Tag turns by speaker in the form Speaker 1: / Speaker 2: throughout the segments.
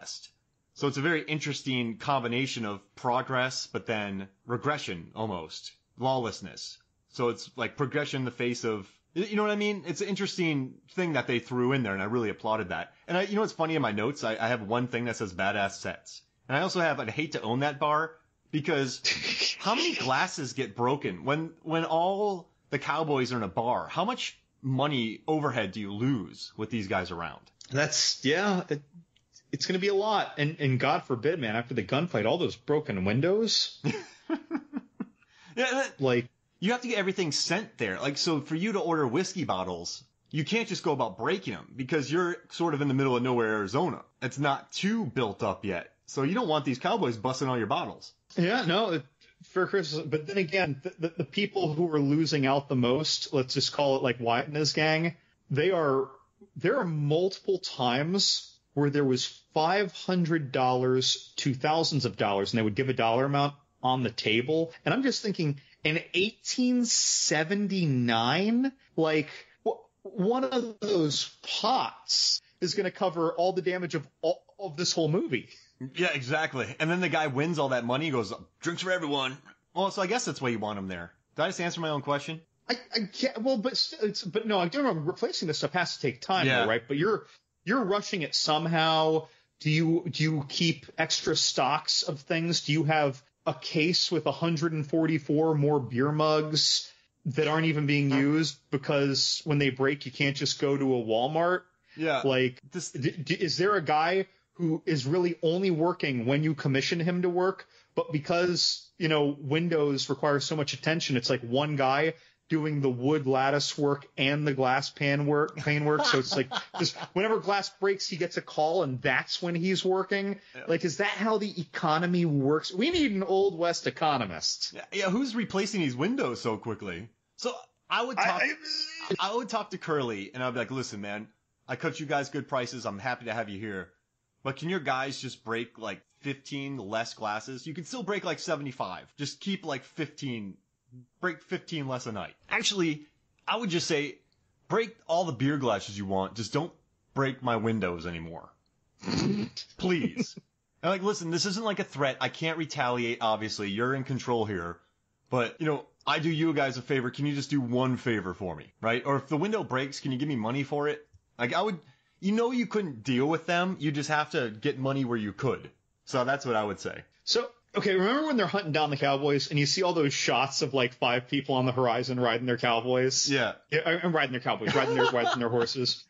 Speaker 1: West. So it's a very interesting combination of progress, but then regression almost. Lawlessness. So it's like progression in the face of, you know what I mean? It's an interesting thing that they threw in there, and I really applauded that. And you know what's funny in my notes? I have one thing that says badass sets. And I also have, I'd hate to own that bar, because how many glasses get broken? When all the cowboys are in a bar, how much money overhead do you lose with these guys around?
Speaker 2: It's going to be a lot. And God forbid, man, after the gunfight, all those broken windows.
Speaker 1: Yeah,
Speaker 2: like,
Speaker 1: you have to get everything sent there. Like, so for you to order whiskey bottles, you can't just go about breaking them because you're sort of in the middle of nowhere, Arizona. It's not too built up yet. So you don't want these cowboys busting all your bottles.
Speaker 2: Yeah, no, fair criticism. But then again, the people who are losing out the most, let's just call it like Wyatt and his gang, there are multiple times where there was $500 to thousands of dollars, and they would give a dollar amount on the table. And I'm just thinking, in 1879, like, one of those pots is going to cover all the damage of this whole movie.
Speaker 1: Yeah, exactly. And then the guy wins all that money. He goes, drinks for everyone. Well, so I guess that's why you want him there. Did I just answer my own question?
Speaker 2: I can't, well, but no, I do remember replacing this stuff has to take time,
Speaker 1: yeah.
Speaker 2: Though, right? But you're rushing it somehow. Do you keep extra stocks of things? Do you have a case with 144 more beer mugs that aren't even being used because when they break, you can't just go to a Walmart?
Speaker 1: Yeah.
Speaker 2: Like, is there a guy who is really only working when you commission him to work, but because, windows require so much attention, it's like one guy doing the wood lattice work and the glass pane work. So it's like, just whenever glass breaks, he gets a call, and that's when he's working. Yeah. Like, is that how the economy works? We need an Old West economist.
Speaker 1: Yeah, who's replacing these windows so quickly? So I would talk to Curly, and I'd be like, listen, man, I cut you guys good prices. I'm happy to have you here. But can your guys just break like 15 less glasses? You can still break like 75. Just keep like 15. Break 15 less a night. Actually, I would just say break all the beer glasses you want. Just don't break my windows anymore. Please. And like, listen, this isn't like a threat. I can't retaliate, obviously. You're in control here. But, I do you guys a favor. Can you just do one favor for me, right? Or if the window breaks, can you give me money for it? Like, I would... you couldn't deal with them. You just have to get money where you could. So that's what I would say.
Speaker 2: So, okay, remember when they're hunting down the cowboys and you see all those shots of like 5 people on the horizon riding their cowboys?
Speaker 1: Yeah.
Speaker 2: I'm riding their cowboys, riding their horses.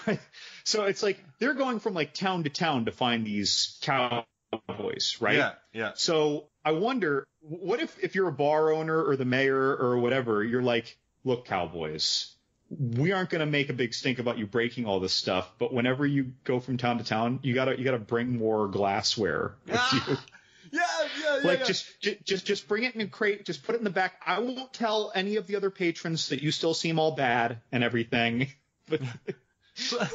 Speaker 2: Right. So it's like they're going from like town to town to find these cowboys, right?
Speaker 1: Yeah, yeah.
Speaker 2: So I wonder, what if you're a bar owner or the mayor or whatever, you're like, look, cowboys, we aren't going to make a big stink about you breaking all this stuff, but whenever you go from town to town, you gotta bring more glassware with you.
Speaker 1: Yeah.
Speaker 2: Just bring it in a crate. Just put it in the back. I won't tell any of the other patrons that you still seem all bad and everything. But
Speaker 1: so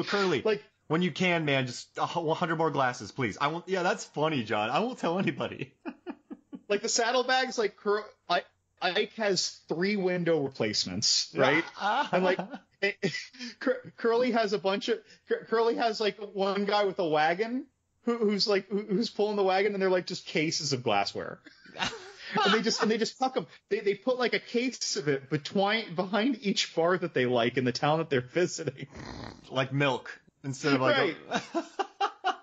Speaker 1: Curly,
Speaker 2: like,
Speaker 1: when you can, man, just 100 more glasses, please. I won't. Yeah, that's funny, John. I won't tell anybody.
Speaker 2: Like the saddlebags, like Ike has 3 window replacements, right? And like Curly has like one guy with a wagon who's pulling the wagon, and they're like just cases of glassware. and they just tuck them. They put like a case of it behind each bar that they like in the town that they're visiting.
Speaker 1: Like milk instead of like
Speaker 2: right.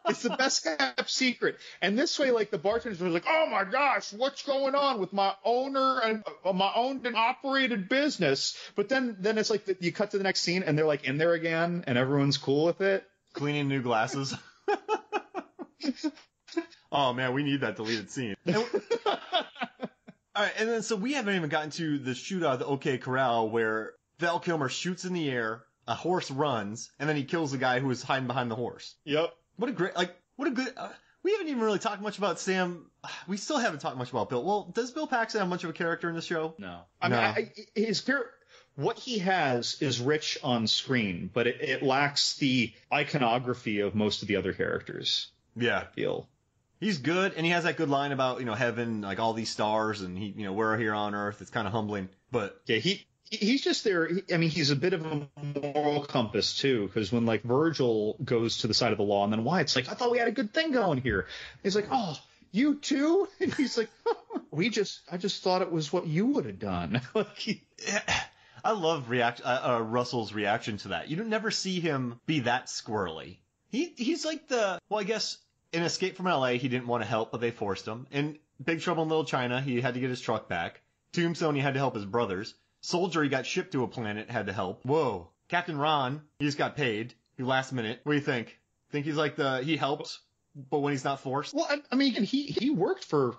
Speaker 2: It's the best kept secret. And this way, like, the bartenders were like, oh my gosh, what's going on with my owner and my owned and operated business? But then it's like you cut to the next scene and they're like in there again and everyone's cool with it.
Speaker 1: Cleaning new glasses. Oh man, we need that deleted scene. All right, and then so we haven't even gotten to the shootout at the OK Corral where Val Kilmer shoots in the air, a horse runs, and then he kills the guy who was hiding behind the horse.
Speaker 2: Yep.
Speaker 1: What a good, we haven't even really talked much about Sam. We still haven't talked much about Bill. Well, does Bill Paxton have much of a character in this show?
Speaker 2: No. I mean, his character, what he has is rich on screen, but it lacks the iconography of most of the other characters.
Speaker 1: Yeah.
Speaker 2: I feel.
Speaker 1: He's good, and he has that good line about, heaven, like all these stars, and we're here on Earth. It's kind of humbling, but.
Speaker 2: Yeah, he he's just there. I mean, he's a bit of a moral compass too, because when like Virgil goes to the side of the law, and then Wyatt's like, I thought we had a good thing going here. He's like, oh, you too? And he's like, I just thought it was what you would have done.
Speaker 1: I love Russell's reaction to that. You don't never see him be that squirrely. He's like I guess in Escape from LA, he didn't want to help, but they forced him. In Big Trouble in Little China, he had to get his truck back. Tombstone, he had to help his brothers. Soldier, he got shipped to a planet, had to help. Whoa. Captain Ron, he just got paid. Last minute. What do you think? Think he's like he helps, but when he's not forced?
Speaker 2: Well, I mean, he worked for,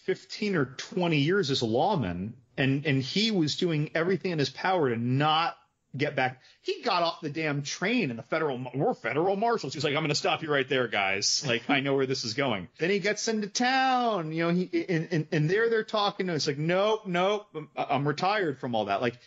Speaker 2: 15 or 20 years as a lawman, and he was doing everything in his power to not get back. He got off the damn train and we're federal marshals. He's like, I'm going to stop you right there, guys. Like, I know where this is going. Then he gets into town, and they're talking to him. It's like, nope, I'm retired from all that. Like,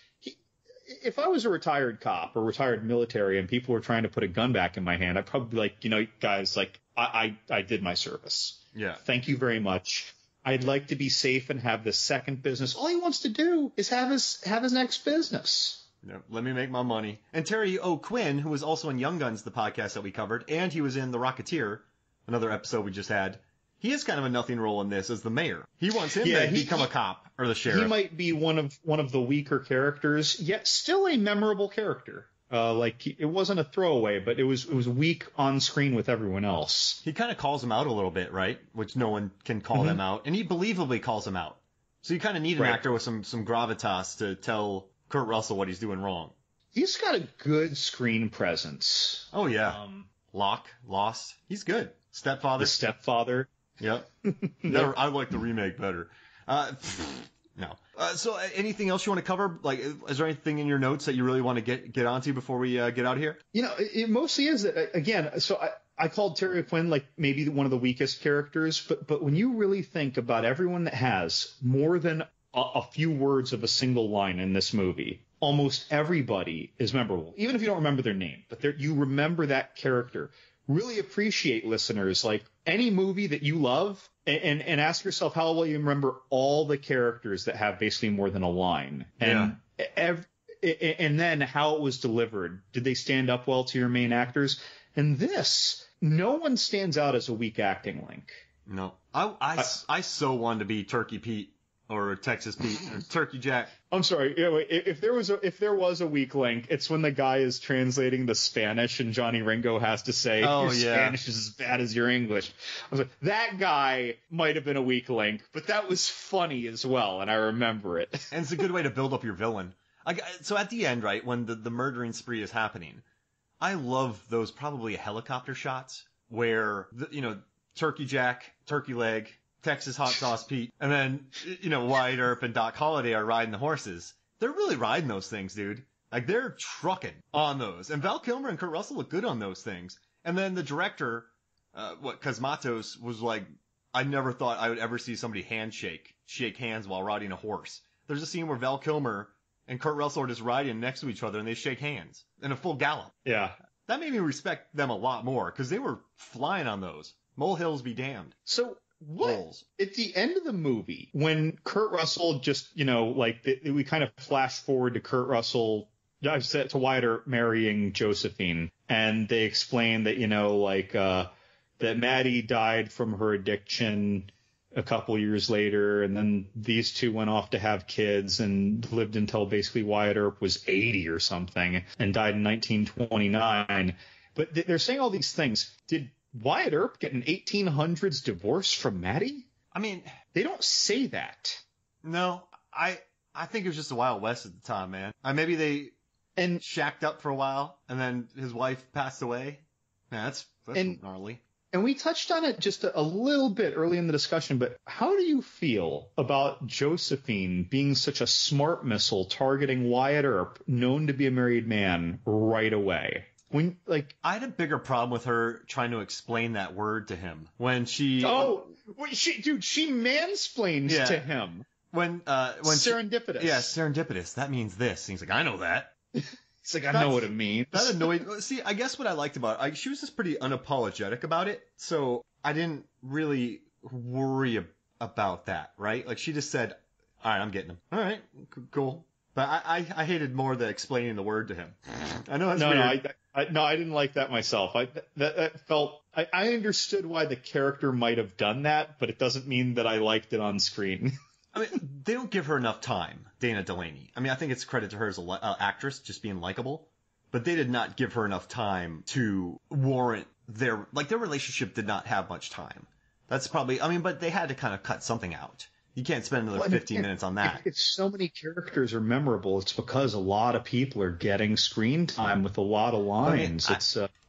Speaker 2: if I was a retired cop or retired military and people were trying to put a gun back in my hand, I'd probably be like, guys, like, I did my service.
Speaker 1: Yeah.
Speaker 2: Thank you very much. I'd like to be safe and have this second business. All he wants to do is have his next business.
Speaker 1: Yeah, let me make my money. And Terry O'Quinn, who was also in Young Guns, the podcast that we covered, and he was in The Rocketeer, another episode we just had. He has kind of a nothing role in this as the mayor. He wants him to become a cop or the sheriff.
Speaker 2: He might be one of the weaker characters, yet still a memorable character. It wasn't a throwaway, but it was weak on screen with everyone else.
Speaker 1: He kind of calls him out a little bit, right? Which no one can call them out, and he believably calls him out. So you kind of need an actor with some gravitas to tell Kurt Russell what he's doing wrong.
Speaker 2: He's got a good screen presence.
Speaker 1: Oh yeah, Locke, Lost, he's good. Stepfather.
Speaker 2: The Stepfather.
Speaker 1: Yep. I like the remake better. No. So anything else you want to cover? Like, is there anything in your notes that you really want to get onto before we get out of here?
Speaker 2: It mostly is that, again, so I called Terry O'Quinn like maybe one of the weakest characters, but when you really think about everyone that has more than a few words of a single line in this movie, almost everybody is memorable, even if you don't remember their name, but you remember that character. Really appreciate, listeners, like any movie that you love, and ask yourself how well you remember all the characters that have basically more than a line, and and then how it was delivered. Did they stand up well to your main actors? And this, no one stands out as a weak acting link.
Speaker 1: No, I so wanted to be Turkey Pete or Texas Pete or Turkey Jack.
Speaker 2: I'm sorry. If there was a weak link, it's when the guy is translating the Spanish and Johnny Ringo has to say, your Spanish is as bad as your English. I was like, that guy might have been a weak link, but that was funny as well, and I remember it.
Speaker 1: And it's a good way to build up your villain. So at the end, right, when the murdering spree is happening, I love those probably helicopter shots where, Turkey Jack, Turkey Leg, Texas Hot Sauce Pete, and then, Wyatt Earp and Doc Holliday are riding the horses. They're really riding those things, dude. Like, they're trucking on those. And Val Kilmer and Kurt Russell look good on those things. And then the director, Cosmatos, was like, I never thought I would ever see somebody shake hands while riding a horse. There's a scene where Val Kilmer and Kurt Russell are just riding next to each other, and they shake hands in a full gallop.
Speaker 2: Yeah.
Speaker 1: That made me respect them a lot more, because they were flying on those. Molehills be damned.
Speaker 2: So... What? At the end of the movie, when Kurt Russell just, we kind of flash forward to Kurt Russell, I've said to Wyatt Earp marrying Josephine, and they explain that, that Maddie died from her addiction a couple years later, and then these two went off to have kids and lived until basically Wyatt Earp was 80 or something and died in 1929. But they're saying all these things. Did Wyatt Earp get an 1800s divorce from Maddie?
Speaker 1: I mean,
Speaker 2: they don't say that.
Speaker 1: No, I think it was just the Wild West at the time, man. Maybe they shacked up for a while, and then his wife passed away. Man, that's gnarly.
Speaker 2: And we touched on it just a little bit early in the discussion, but how do you feel about Josephine being such a smart missile targeting Wyatt Earp, known to be a married man, right away? I
Speaker 1: had a bigger problem with her trying to explain that word to him when she.
Speaker 2: She mansplains to him.
Speaker 1: When
Speaker 2: serendipitous.
Speaker 1: Serendipitous. That means this. And he's like, I know that.
Speaker 2: He's like, I know what it means.
Speaker 1: That annoyed. See, I guess what I liked about it, she was just pretty unapologetic about it, so I didn't really worry about that, right? Like, she just said, all right, I'm getting him. All right, cool. But I hated more the explaining the word to him. I know that's
Speaker 2: weird.
Speaker 1: No,
Speaker 2: I didn't like that myself. That felt. I understood why the character might have done that, but it doesn't mean that I liked it on screen.
Speaker 1: I mean, they don't give her enough time, Dana Delaney. I mean, I think it's credit to her as an actress, just being likable. But they did not give her enough time to warrant their relationship did not have much time. That's probably, I mean, but they had to kind of cut something out. You can't spend another 15 minutes on that.
Speaker 2: If so many characters are memorable, it's because a lot of people are getting screen time with a lot of lines.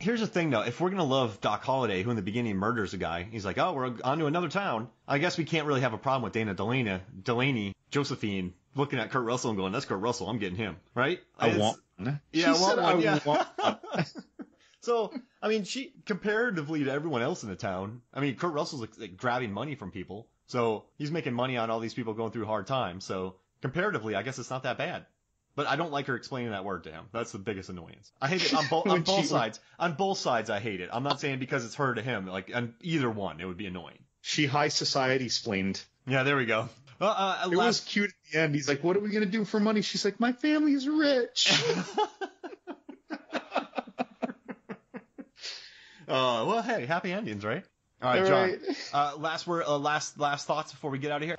Speaker 1: Here's the thing, though. If we're going to love Doc Holliday, who in the beginning murders a guy, he's like, oh, we're on to another town. I guess we can't really have a problem with Dana Delaney, Josephine, looking at Kurt Russell and going, that's Kurt Russell, I'm getting him, right?
Speaker 2: I want one.
Speaker 1: Yeah,
Speaker 2: I want one.
Speaker 1: So, I mean, she, comparatively to everyone else in the town, I mean, Kurt Russell's like grabbing money from people. So he's making money on all these people going through hard times. So comparatively, I guess it's not that bad. But I don't like her explaining that word to him. That's the biggest annoyance. I hate it on both sides. On both sides, I hate it. I'm not saying because it's her to him. Like on either one, it would be annoying.
Speaker 2: She high society splained.
Speaker 1: Yeah, there we go.
Speaker 2: It was cute at the end. He's like, "What are we gonna do for money?" She's like, "My family's rich."
Speaker 1: Well, hey, happy endings, right? All right, John. Last thoughts before we get out of here.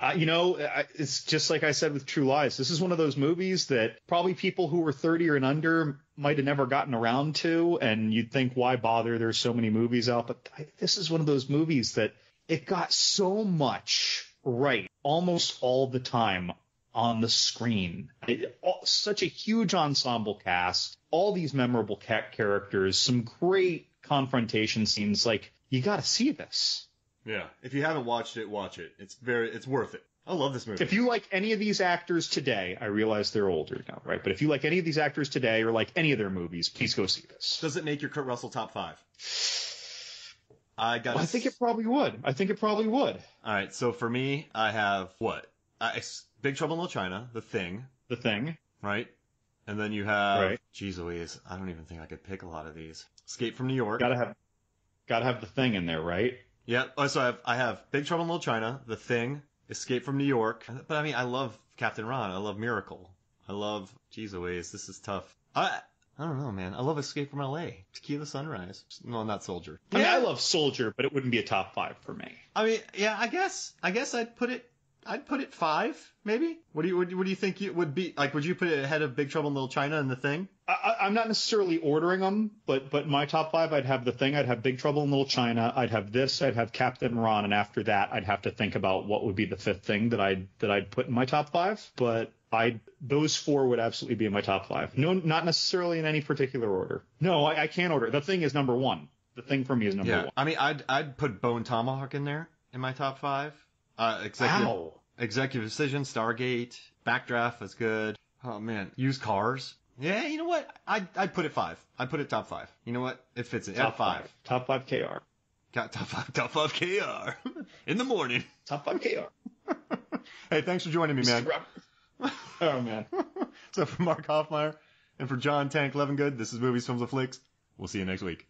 Speaker 2: It's just like I said with True Lies. This is one of those movies that probably people who were 30 or under might have never gotten around to, and you'd think, why bother? There's so many movies out. But this is one of those movies that it got so much right almost all the time on the screen. Such a huge ensemble cast, all these memorable characters, some great confrontation scenes. Like, you got to see this.
Speaker 1: Yeah. If you haven't watched it, watch it. It's worth it. I love this movie.
Speaker 2: If you like any of these actors today, I realize they're older now, right? But if you like any of these actors today or like any of their movies, please go see this.
Speaker 1: Does it make your Kurt Russell top 5?
Speaker 2: I think it probably would. All
Speaker 1: right. So for me, I have what? Big Trouble in Little China, The Thing. Right? And then you have,
Speaker 2: right.
Speaker 1: Geez Louise, I don't even think I could pick a lot of these. Escape from New York.
Speaker 2: Gotta have The Thing in there, right?
Speaker 1: Yeah. Oh, so I have Big Trouble in Little China, The Thing, Escape from New York. But I mean, I love Captain Ron. I love Miracle. I love, geez Louise, this is tough. I don't know, man. I love Escape from L.A. Tequila Sunrise. No, not Soldier.
Speaker 2: I mean, I love Soldier, but it wouldn't be a top 5 for me.
Speaker 1: I mean, yeah, I guess I'd put it 5, maybe. What do you think it would be? Like, would you put it ahead of Big Trouble in Little China and The Thing?
Speaker 2: I'm not necessarily ordering them, but my top 5, I'd have The Thing, I'd have Big Trouble in Little China, I'd have this, I'd have Captain Ron, and after that, I'd have to think about what would be the 5th thing that I'd put in my top 5. But those 4 would absolutely be in my top 5. No, not necessarily in any particular order. No, I can't order. The Thing is number 1. The Thing for me is number 1.
Speaker 1: I mean, I'd put Bone Tomahawk in there in my top 5. Executive Decision, Stargate, Backdraft, that's good. Oh man, Used Cars. Yeah, you know what? I'd put it 5. I'd put it top 5. You know what? It fits it.
Speaker 2: Top
Speaker 1: 5.
Speaker 2: Top 5 KR.
Speaker 1: Got top 5 KR. In the morning.
Speaker 2: Top 5 KR.
Speaker 1: Hey, thanks for joining me, man.
Speaker 2: Oh man.
Speaker 1: So for Mark Hoffmeyer and for John Tank Levengood, this is Movies, Films, and Flicks. We'll see you next week.